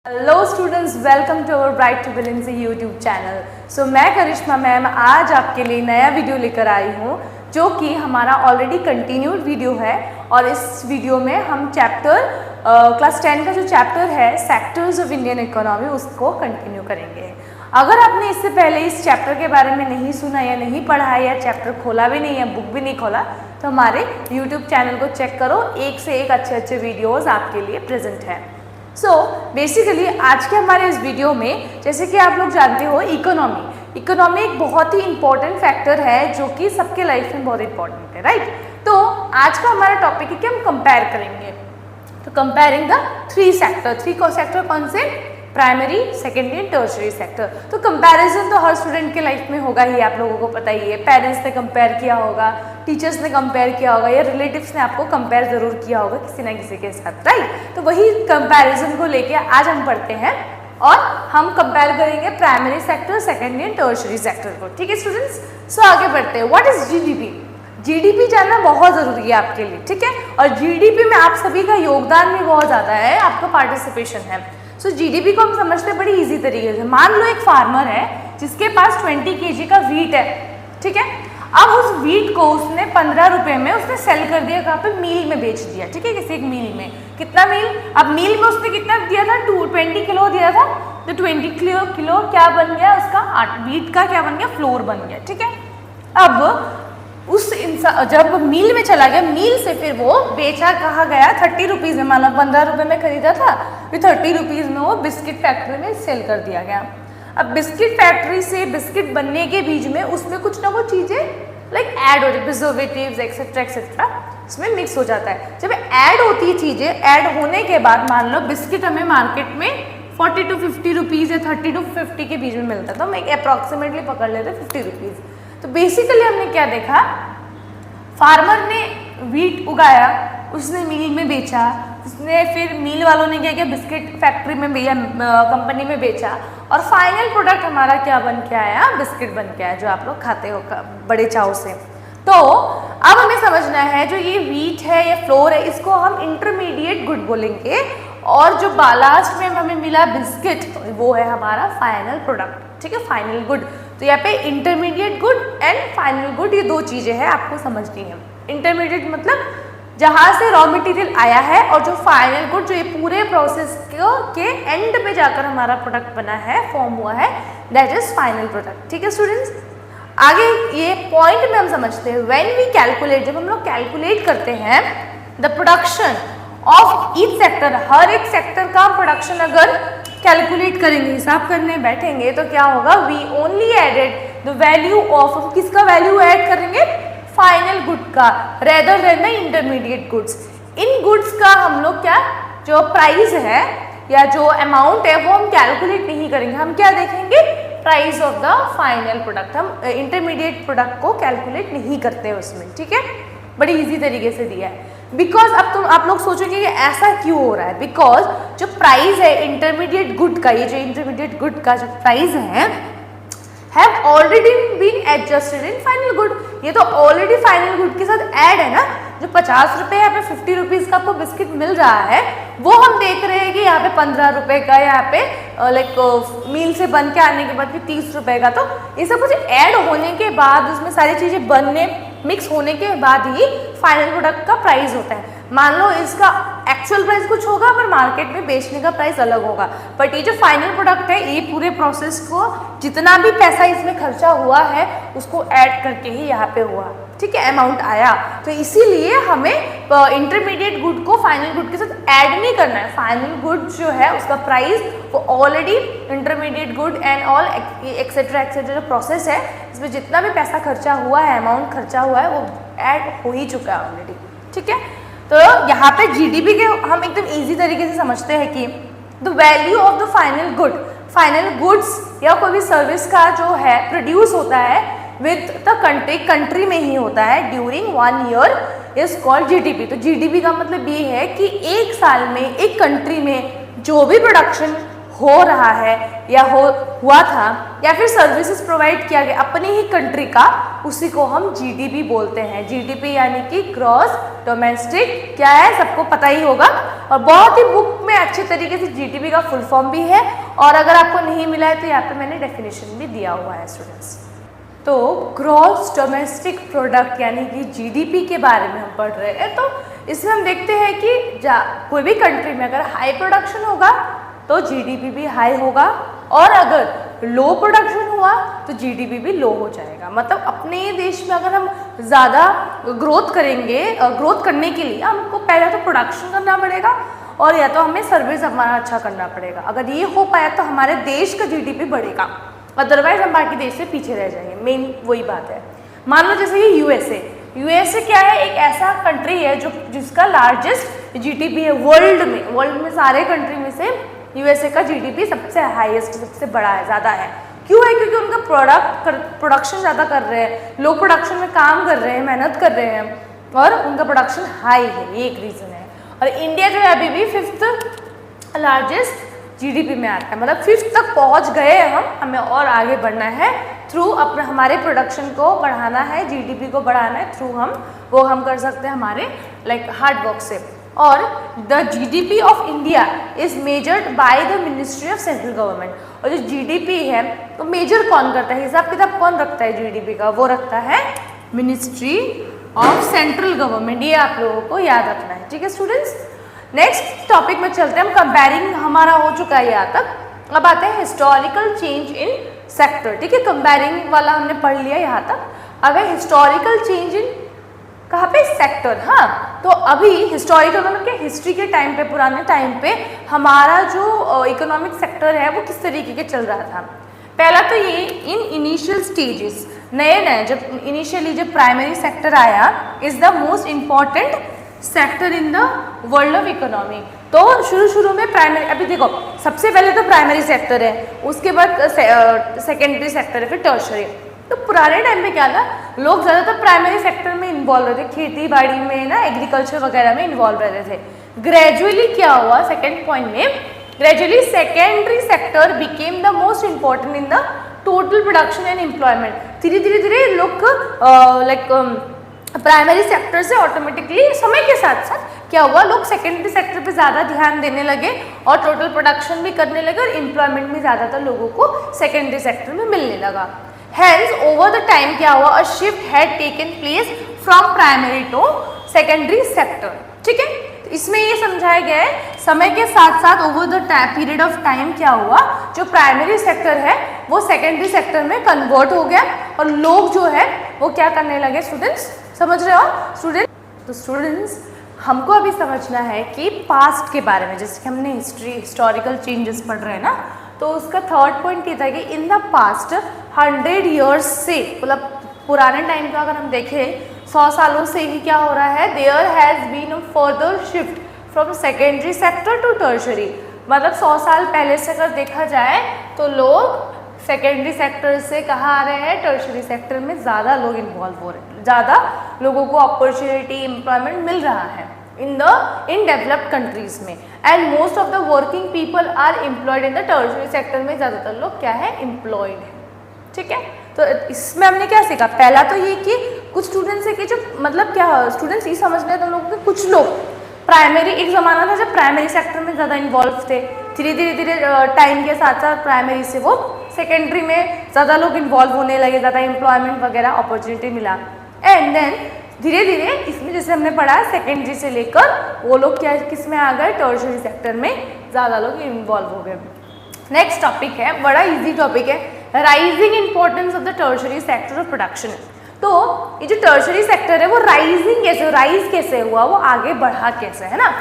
Hello students, welcome to our bright two billions YouTube channel. So मैं Karishma ma'am आज आपके लिए नया वीडियो लेकर आई हूँ जो कि हमारा ऑलरेडी कंटिन्यूड वीडियो है। और इस वीडियो में हम चैप्टर क्लास 10 का जो चैप्टर है सेक्टर्स ऑफ इंडियन इकोनॉमी उसको कंटिन्यू करेंगे। अगर आपने इससे पहले इस चैप्टर के बारे में नहीं सुना या नहीं पढ़ा है या चैप्टर खोला भी नहीं या बुक भी नहीं खोला तो हमारे यूट्यूब चैनल को चेक करो, एक से एक अच्छे वीडियोज़ आपके लिए प्रेजेंट है। सो बेसिकली आज के हमारे इस वीडियो में जैसे कि आप लोग जानते हो इकोनॉमी एक बहुत ही इंपॉर्टेंट फैक्टर है जो कि सबके लाइफ में बहुत इंपॉर्टेंट है, राइट। तो आज का हमारा टॉपिक है कि हम कंपेयर करेंगे। तो कंपेयरिंग द थ्री सेक्टर कौन से? Primary, secondary and tertiary sector. तो कंपैरिजन तो हर स्टूडेंट के लाइफ में होगा ही, आप लोगों को पता ही है। पेरेंट्स ने कंपेयर किया होगा, टीचर्स ने कंपेयर किया होगा या रिलेटिव्स ने आपको कंपेयर जरूर किया होगा किसी ना किसी के साथ, राइट। तो वही कंपैरिजन को लेके आज हम पढ़ते हैं और हम कंपेयर करेंगे primary sector, secondary and tertiary sector को, ठीक है स्टूडेंट्स। सो आगे बढ़ते हैं। What is GDP? जीडीपी जानना बहुत ज़रूरी है आपके लिए, ठीक है। और जीडीपी में आप सभी का योगदान भी बहुत ज़्यादा है, आपका पार्टिसिपेशन है। सो जीडीपी को हम समझते हैं बड़ी इजी तरीके से। मान लो एक फार्मर है जिसके पास 20 kg का वीट है, ठीक है। अब उस वीट को उसने 15 रुपये में उसने सेल कर दिया, कहाँ पे? मील में बेच दिया, ठीक है, किसी एक मील में। कितना मील? अब मील में उसने कितना दिया था? 20 किलो दिया था। तो 20 किलो क्या बन गया उसका? वीट का क्या बन गया? फ्लोर बन गया, ठीक है। अब उस इंसान जब मील में चला गया, मील से फिर वो बेचा कहाँ गया? 30 रुपीज़ में। मानो 15 रुपये में खरीदा था, फिर 30 रुपीज़ में वो बिस्किट फैक्ट्री में सेल कर दिया गया। अब बिस्किट फैक्ट्री से बिस्किट बनने के बीच में उसमें कुछ ना कुछ चीज़ें लाइक ऐड हो जाए, प्रिजर्वेटिव्स एक्सेट्रा उसमें मिक्स हो जाता है। जब ऐड होती है चीज़ें, ऐड होने के बाद मान लो बिस्किट हमें मार्केट में 40 to 50 रुपीज़ या 30 to 50 के बीच में मिलता है, तो हम एक अप्रॉक्सीमेटली पकड़ लेते हैं 50 रुपीज़। तो बेसिकली हमने क्या देखा? फार्मर ने वीट उगाया, उसने मील में बेचा, उसने फिर मील वालों ने क्या किया? बिस्किट फैक्ट्री में या कंपनी में बेचा, और फाइनल प्रोडक्ट हमारा क्या बन के आया? बिस्किट बन के आया, जो आप लोग खाते हो बड़े चाव से। तो अब हमें समझना है जो ये वीट है या फ्लोर है, इसको हम इंटरमीडिएट गुड बोलेंगे, और जो लास्ट में हमें मिला बिस्किट वो है हमारा फाइनल प्रोडक्ट, ठीक है, फाइनल गुड। तो यहाँ पे intermediate good and final good ये दो चीज़ें हैं आपको समझनी है। इंटरमीडिएट मतलब जहाँ से रॉ मटेरियल आया है, और जो फाइनल गुड जो ये पूरे प्रोसेस के एंड पे जाकर हमारा प्रोडक्ट बना है, फॉर्म हुआ है, दैट इज फाइनल प्रोडक्ट, ठीक है स्टूडेंट्स। आगे ये पॉइंट में हम समझते हैं व्हेन वी कैलकुलेट, जब हम लोग कैलकुलेट करते हैं the production of each sector, हर एक सेक्टर का प्रोडक्शन अगर कैलकुलेट करेंगे, हिसाब करने बैठेंगे, तो क्या होगा? We only added the value of, किसका वैल्यू ऐड करेंगे? फाइनल गुड का, rather than the intermediate goods. इन गुड्स का हम लोग क्या, जो प्राइस है या जो अमाउंट है वो हम कैलकुलेट नहीं करेंगे, हम क्या देखेंगे? Price of the final product. हम इंटरमीडिएट प्रोडक्ट को कैलकुलेट नहीं करते उसमें, ठीक है। बड़ी इजी तरीके से दिया है। बिकॉज अब आप लोग सोचोगे कि ऐसा क्यों हो रहा है? बिकॉज जो प्राइस है इंटरमीडिएट गुड का, ये जो इंटरमीडिएट गुड का जो प्राइस है have already been adjusted in final good. ये तो ऑलरेडी फाइनल गुड के साथ ऐड है ना। जो 50 रुपये यहाँ पे 50 रुपीज़ का आपको बिस्किट मिल रहा है, वो हम देख रहे हैं कि यहाँ पे 15 रुपये का, यहाँ पे लाइक मील से बन के आने के बाद फिर 30 रुपये का। तो ये सब कुछ ऐड होने के बाद, उसमें सारी चीज़ें बनने मिक्स होने के बाद ही फाइनल प्रोडक्ट का प्राइस होता है। मान लो इसका एक्चुअल प्राइस कुछ होगा पर मार्केट में बेचने का प्राइस अलग होगा, बट ये जो फाइनल प्रोडक्ट है, ये पूरे प्रोसेस को जितना भी पैसा इसमें खर्चा हुआ है उसको ऐड करके ही यहाँ पे हुआ, ठीक है, अमाउंट आया। तो इसीलिए हमें इंटरमीडिएट गुड को फाइनल गुड के साथ ऐड नहीं करना है। फाइनल गुड जो है उसका प्राइस वो already intermediate good and all etcetera जो प्रोसेस है, इसमें जितना भी पैसा खर्चा हुआ है, अमाउंट खर्चा हुआ है, वो ऐड हो ही चुका है ऑलरेडी, ठीक है। तो यहाँ पे जीडीपी के हम एकदम इजी तरीके से समझते हैं कि the value of the final good, final goods या कोई भी सर्विस का जो है प्रोड्यूस होता है विद द कंट्री में ही होता है during 1 year is called GDP. तो जीडीपी का मतलब ये है कि एक साल में एक कंट्री में जो भी प्रोडक्शन हो रहा है या हुआ था या फिर सर्विसेज प्रोवाइड किया गया अपनी ही कंट्री का, उसी को हम जीडीपी बोलते हैं। जीडीपी यानी कि ग्रॉस डोमेस्टिक क्या है, सबको पता ही होगा, और बहुत ही बुक में अच्छे तरीके से जीडीपी का फुल फॉर्म भी है, और अगर आपको नहीं मिला है तो यहाँ पे मैंने डेफिनेशन भी दिया हुआ है स्टूडेंट्स। तो ग्रॉस डोमेस्टिक प्रोडक्ट यानी कि जीडीपी के बारे में हम पढ़ रहे हैं। तो इसमें हम देखते हैं कि कोई भी कंट्री में अगर हाई प्रोडक्शन होगा तो जीडीपी भी हाई होगा, और अगर लो प्रोडक्शन हुआ तो जीडीपी भी लो हो जाएगा। मतलब अपने देश में अगर हम ज़्यादा ग्रोथ करेंगे, ग्रोथ करने के लिए हमको पहले तो प्रोडक्शन करना पड़ेगा, और या तो हमें सर्विस हमारा अच्छा करना पड़ेगा। अगर ये हो पाया तो हमारे देश का जीडीपी बढ़ेगा, अदरवाइज हम बाकी देश से पीछे रह जाएंगे। मेन वही बात है। मान लो जैसे कि यूएसए क्या है, एक ऐसा कंट्री है जिसका लार्जेस्ट जीडीपी है वर्ल्ड में सारे कंट्री में से यूएसए का जीडीपी सबसे हाईएस्ट, सबसे बड़ा है, ज़्यादा है। क्यों है? क्योंकि उनका प्रोडक्शन ज़्यादा कर रहे हैं, लो प्रोडक्शन में काम कर रहे हैं, मेहनत कर रहे हैं, और उनका प्रोडक्शन हाई है, ये एक रीज़न है। और इंडिया जो है अभी भी 5th लार्जेस्ट जीडीपी में आता है, मतलब 5th तक पहुंच गए हमें और आगे बढ़ना है थ्रू अपने हमारे प्रोडक्शन को बढ़ाना है, जीडीपी को बढ़ाना है थ्रू हम कर सकते हैं हमारे हार्ड वर्क से। और the GDP of India is measured by the ministry of central government. और जो जीडीपी है तो मेजर कौन करता है, हिसाब किताब कौन रखता है जीडीपी का, वो रखता है मिनिस्ट्री ऑफ सेंट्रल गवर्नमेंट। ये आप लोगों को याद रखना है, ठीक है स्टूडेंट्स। नेक्स्ट टॉपिक में चलते हैं हम। कंपेयरिंग हमारा हो चुका है यहाँ तक। अब आते हैं हिस्टोरिकल चेंज इन सेक्टर, ठीक है। कंपेयरिंग वाला हमने पढ़ लिया यहाँ तक। अगर हिस्टोरिकल चेंज इन कहाँ पे, सेक्टर। हाँ, तो अभी हिस्टोरिकल मतलब क्या, हिस्ट्री के टाइम पे, पुराने टाइम पे हमारा जो इकोनॉमिक सेक्टर है वो किस तरीके के चल रहा था। पहला तो ये इन इनिशियल स्टेजेस, नए जब इनिशियली जब प्राइमरी सेक्टर आया, is the most important sector in the world of economy. तो शुरू में प्राइमरी, अभी देखो सबसे पहले तो प्राइमरी सेक्टर है, उसके बाद सेकेंडरी सेक्टर है, फिर टर्शरी। तो पुराने टाइम में क्या था, लोग ज़्यादातर प्राइमरी सेक्टर में इन्वॉल्व रहते थे, खेती बाड़ी में ना, एग्रीकल्चर वगैरह में इन्वॉल्व रहते थे। ग्रेजुअली क्या हुआ, सेकेंड पॉइंट में, gradually secondary sector became the most important in the total production and employment. धीरे लोग प्राइमरी सेक्टर से ऑटोमेटिकली समय के साथ साथ क्या हुआ, लोग सेकेंडरी सेक्टर पे ज़्यादा ध्यान देने लगे और टोटल प्रोडक्शन भी करने लगे, और एम्प्लॉयमेंट भी ज़्यादातर लोगों को सेकेंडरी सेक्टर में मिलने लगा। Hence, over the time क्या हुआ, a shift had taken place from primary to secondary sector, ठीक है। तो इसमें ये समझाया गया है समय के साथ साथ over the period of time क्या हुआ, जो प्राइमरी सेक्टर है वो सेकेंडरी सेक्टर में कन्वर्ट हो गया, और लोग जो है वो क्या करने लगे, स्टूडेंट्स समझ रहे हो स्टूडेंट। तो स्टूडेंट्स हमको अभी समझना है कि पास्ट के बारे में, जैसे कि हमने हिस्टोरिकल चेंजेस पढ़ रहे हैं ना, तो उसका थर्ड पॉइंट ये था कि इन द पास्ट 100 ईयर्स से, मतलब पुराने टाइम का अगर हम देखें 100 सालों से ही क्या हो रहा है, there has been a further shift from secondary sector to tertiary. मतलब 100 साल पहले से अगर देखा जाए तो लोग सेकेंडरी सेक्टर से कहाँ आ रहे हैं, टर्शरी सेक्टर में ज़्यादा लोग इन्वॉल्व हो रहे हैं, ज़्यादा लोगों को अपॉर्चुनिटी, एम्प्लॉयमेंट मिल रहा है इन डेवलप्ड कंट्रीज़ में। And most of the working people are employed in the tertiary sector में ज़्यादातर लोग क्या है, एम्प्लॉयड है, ठीक है। तो इसमें हमने क्या सीखा, पहला तो ये कि कुछ स्टूडेंट्स है कि जो मतलब क्या स्टूडेंट्स ये समझ रहे थे लोगों के, कुछ लोग प्राइमरी, एक ज़माना था जब प्राइमरी सेक्टर में ज़्यादा इन्वॉल्व थे, धीरे टाइम के साथ साथ प्राइमरी से वो सेकेंडरी में ज़्यादा लोग इन्वॉल्व होने लगे, ज़्यादा एम्प्लॉयमेंट वगैरह अपॉर्चुनिटी मिला। एंड देन धीरे इसमें जैसे हमने पढ़ा सेकेंडरी से लेकर वो लोग क्या किस में आ गए, टर्शरी सेक्टर में ज़्यादा लोग इन्वॉल्व हो गए। नेक्स्ट टॉपिक है, बड़ा इजी टॉपिक है, rising importance of the tertiary sector of production. तो ये जो टर्शरी सेक्टर है वो राइज कैसे हुआ, वो आगे बढ़ा कैसे, है ना।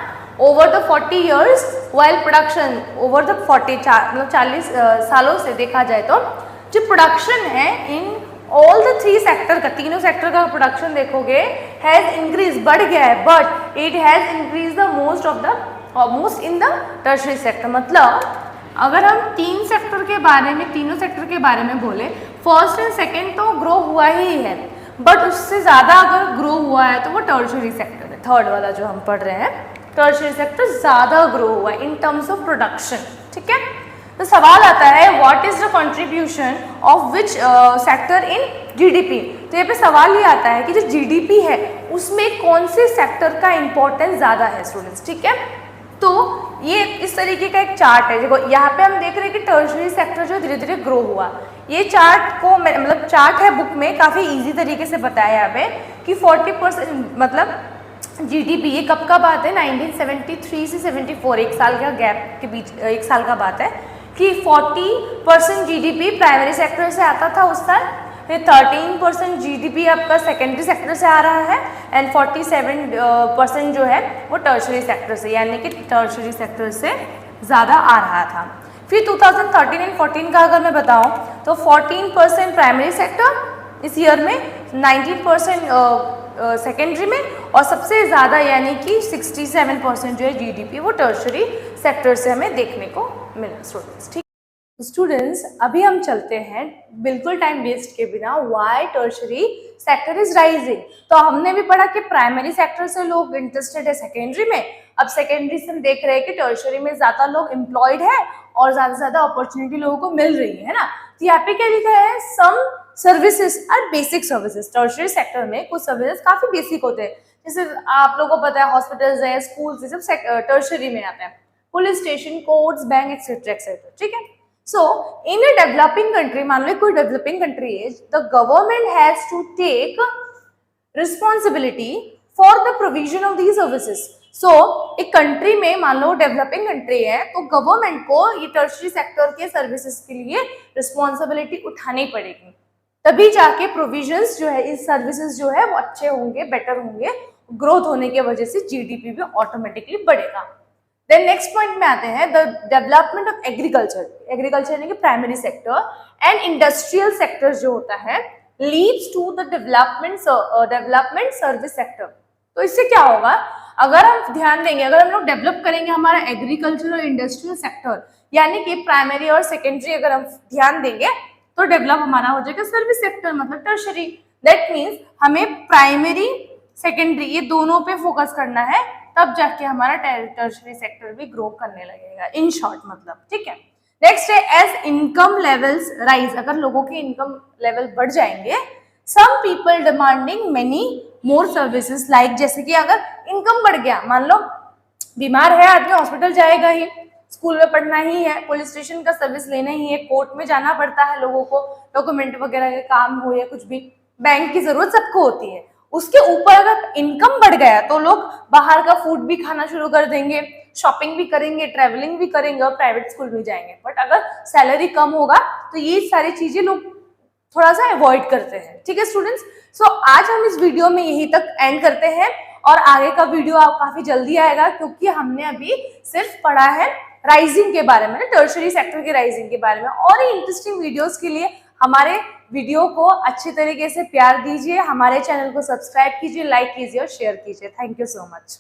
Over the 40 years while production, over the 40 सालों से देखा जाए तो जो प्रोडक्शन है इन ऑल द 3 सेक्टर का, तीनों सेक्टर का प्रोडक्शन देखोगे हैज़ इंक्रीज, बढ़ गया है, but it has increase the most in the tertiary sector. मतलब अगर हम तीनों सेक्टर के बारे में बोले, फर्स्ट एंड सेकेंड तो ग्रो हुआ ही है, बट उससे ज़्यादा अगर ग्रो हुआ है तो वो टर्शरी सेक्टर है। थर्ड वाला जो हम पढ़ रहे हैं, टर्शरी सेक्टर ज़्यादा ग्रो हुआ है इन टर्म्स ऑफ प्रोडक्शन, ठीक है। तो सवाल आता है what is the contribution of which sector in GDP. तो यहाँ पे सवाल ये आता है कि जो जीडीपी है उसमें कौन से सेक्टर का इंपॉर्टेंस ज़्यादा है स्टूडेंट्स, ठीक है। तो ये इस तरीके का एक चार्ट है। देखो यहाँ पे हम देख रहे हैं कि टर्शरी सेक्टर जो धीरे धीरे ग्रो हुआ। ये चार्ट को मतलब चार्ट है बुक में, काफ़ी इजी तरीके से बताया यहाँ पे कि 40% मतलब जीडीपी, ये कब का बात है 1973 से 74, एक साल का गैप के बीच, एक साल का बात है कि 40% जीडीपी प्राइमरी सेक्टर से आता था उस साल, फिर 13% जीडीपी आपका सेकेंडरी सेक्टर से आ रहा है एंड 47% जो है वो टर्शरी सेक्टर से, यानी कि टर्शरी सेक्टर से ज़्यादा आ रहा था। फिर 2013 एंड 14 का अगर मैं बताऊं तो 14% प्राइमरी सेक्टर इस ईयर में, 19% सेकेंडरी में, और सबसे ज़्यादा यानी कि 67% जो है जीडीपी वो टर्शरी सेक्टर से हमें देखने को मिला स्टूडेंट्स, ठीक। स्टूडेंट्स अभी हम चलते हैं बिल्कुल टाइम वेस्ट के बिना why tertiary sector is rising. तो हमने भी पढ़ा कि प्राइमरी सेक्टर से लोग इंटरेस्टेड है सेकेंडरी में, अब सेकेंडरी से हम देख रहे हैं कि टर्शरी में ज़्यादा लोग एम्प्लॉयड है और ज़्यादा से ज़्यादा अपॉर्चुनिटी लोगों को मिल रही है ना। तो यहाँ पे क्या लिखा है, some services are basic services. Tertiary sector में कुछ सर्विसेज काफ़ी बेसिक होते हैं, जैसे आप लोगों को पता है हॉस्पिटल्स है, स्कूल्स, ये सब टर्शरी में आते हैं, police station, courts, bank etcetera etcetera, ठीक है। So, in a developing country, मान लो कोई developing country है, the government has to take responsibility for the provision of these services. So, एक कंट्री में मान लो डेवलपिंग कंट्री है तो गवर्नमेंट को ये टर्शरी सेक्टर के सर्विसेज के लिए रिस्पॉन्सिबिलिटी उठानी पड़ेगी, तभी जाके प्रोविजंस जो है, इस सर्विसेज जो है वो अच्छे होंगे, बेटर होंगे, ग्रोथ होने की वजह से जीडीपी भी ऑटोमेटिकली बढ़ेगा। देन नेक्स्ट पॉइंट में आते हैं the development of agriculture. Agriculture यानी कि primary sector and industrial sector जो होता है leads to the development service sector. तो इससे क्या होगा, अगर हम ध्यान देंगे, अगर हम लोग डेवलप करेंगे हमारा एग्रीकल्चर और इंडस्ट्रियल सेक्टर, यानी कि प्राइमरी और सेकेंडरी अगर हम ध्यान देंगे तो डेवलप हमारा हो जाएगा सर्विस सेक्टर, मतलब टर्शरी। दैट मीन्स हमें प्राइमरी सेकेंडरी ये दोनों पे फोकस करना है, तब जाके हमारा टर्शरी सेक्टर भी ग्रो करने लगेगा, इन शॉर्ट मतलब, ठीक है। नेक्स्ट है एज इनकम लेवल्स राइज। अगर लोगों के इनकम लेवल बढ़ जाएंगे, some people demanding many more services, like जैसे कि अगर इनकम बढ़ गया, मान लो बीमार है आदमी, हॉस्पिटल जाएगा ही, स्कूल में पढ़ना ही है, पुलिस स्टेशन का सर्विस लेना ही है, कोर्ट में जाना पड़ता है लोगों को, डॉक्यूमेंट वगैरह के काम हो या कुछ भी, बैंक की जरूरत सबको होती है। उसके ऊपर अगर इनकम बढ़ गया तो लोग बाहर का फूड भी खाना शुरू कर देंगे, शॉपिंग भी करेंगे, ट्रैवलिंग भी करेंगे और प्राइवेट स्कूल भी जाएंगे। बट अगर सैलरी कम होगा तो ये सारी चीजें लोग थोड़ा सा अवॉइड करते हैं, ठीक है स्टूडेंट्स। सो आज हम इस वीडियो में यहीं तक एंड करते हैं और आगे का वीडियो आप काफी जल्दी आएगा, क्योंकि हमने अभी सिर्फ पढ़ा है राइजिंग के बारे में, टर्शरी सेक्टर के राइजिंग के बारे में। और इंटरेस्टिंग वीडियोस के लिए हमारे वीडियो को अच्छे तरीके से प्यार दीजिए, हमारे चैनल को सब्सक्राइब कीजिए, लाइक कीजिए और शेयर कीजिए। Thank you so much.